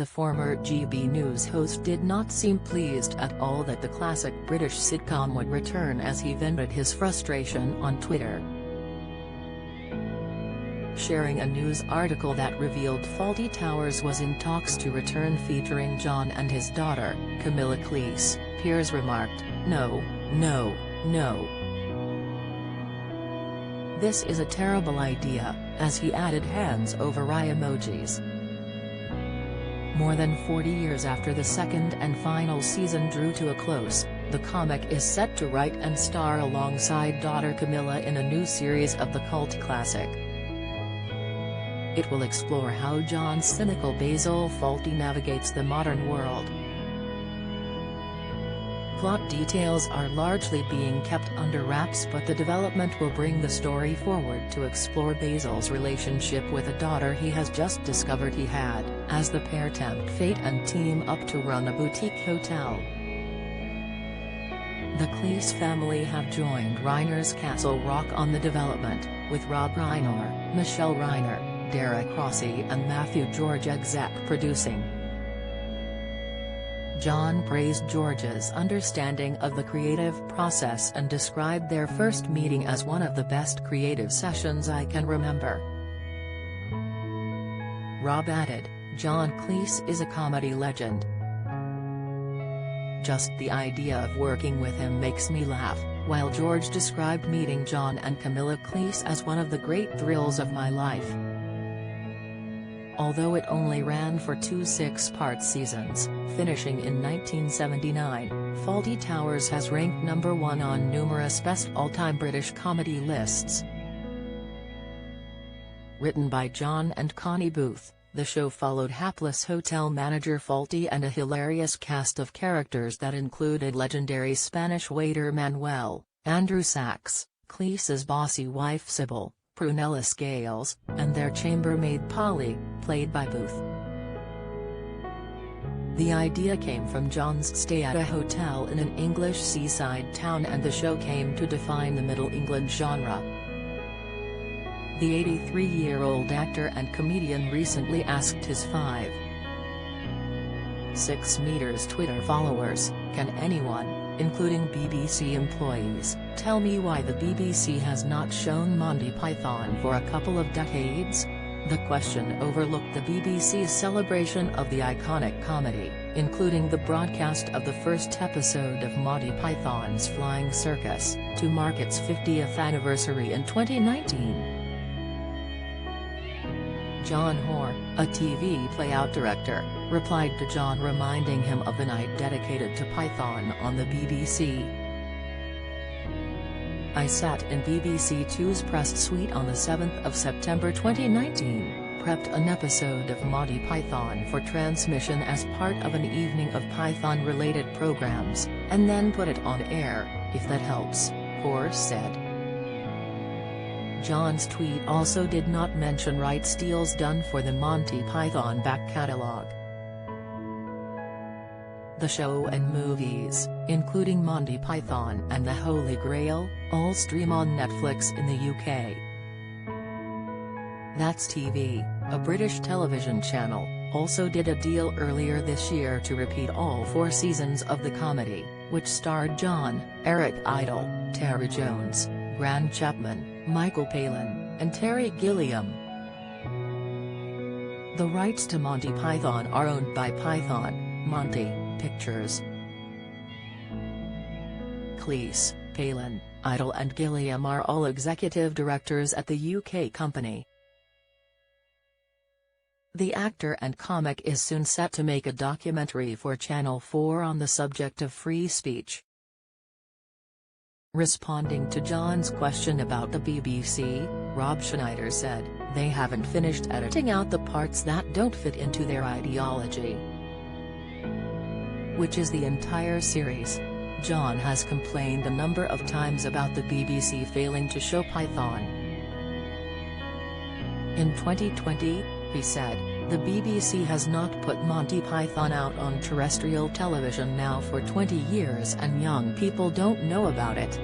The former GB News host did not seem pleased at all that the classic British sitcom would return, as he vented his frustration on Twitter, sharing a news article that revealed Fawlty Towers was in talks to return featuring John and his daughter, Camilla Cleese. Piers remarked, "No, no, no. This is a terrible idea," as he added hands over eye emojis. More than 40 years after the second and final season drew to a close, the comic is set to write and star alongside daughter Camilla in a new series of the cult classic. It will explore how John's cynical Basil Fawlty navigates the modern world. Plot details are largely being kept under wraps, but the development will bring the story forward to explore Basil's relationship with a daughter he has just discovered he had, as the pair tempt fate and team up to run a boutique hotel. The Cleese family have joined Reiner's Castle Rock on the development, with Rob Reiner, Michelle Reiner, Derek Rossi and Matthew George exec producing. John praised George's understanding of the creative process and described their first meeting as one of the best creative sessions I can remember. Rob added, "John Cleese is a comedy legend. Just the idea of working with him makes me laugh," while George described meeting John and Camilla Cleese as one of the great thrills of my life. Although it only ran for 2 six-part seasons, finishing in 1979, Fawlty Towers has ranked #1 on numerous best all-time British comedy lists. Written by John and Connie Booth, the show followed hapless hotel manager Fawlty and a hilarious cast of characters that included legendary Spanish waiter Manuel, Andrew Sachs, Cleese's bossy wife Sybil, Prunella Scales, and their chambermaid Polly, played by Booth. The idea came from John's stay at a hotel in an English seaside town, and the show came to define the Middle England genre. The 83-year-old actor and comedian recently asked his 5.6 meters Twitter followers, "Can anyone, including BBC employees, tell me why the BBC has not shown Monty Python for a couple of decades?" The question overlooked the BBC's celebration of the iconic comedy, including the broadcast of the first episode of Monty Python's Flying Circus, to mark its 50th anniversary in 2019. John Hoare, a TV playout director, replied to John reminding him of the night dedicated to Python on the BBC. "I sat in BBC Two's press suite on the 7th of September 2019, prepped an episode of Monty Python for transmission as part of an evening of Python-related programs, and then put it on air, if that helps," Hoare said. John's tweet also did not mention rights deals done for the Monty Python back catalogue. The show and movies, including Monty Python and the Holy Grail, all stream on Netflix in the UK. That's TV, a British television channel, also did a deal earlier this year to repeat all 4 seasons of the comedy, which starred John, Eric Idle, Terry Jones, Grant Chapman, Michael Palin, and Terry Gilliam. The rights to Monty Python are owned by Python, Monty Pictures. Cleese, Palin, Idle and Gilliam are all executive directors at the UK company. The actor and comic is soon set to make a documentary for Channel 4 on the subject of free speech. Responding to John's question about the BBC, Rob Schneider said, "They haven't finished editing out the parts that don't fit into their ideology, which is the entire series." John has complained a number of times about the BBC failing to show Python. In 2020, he said, "The BBC has not put Monty Python out on terrestrial television now for 20 years and young people don't know about it."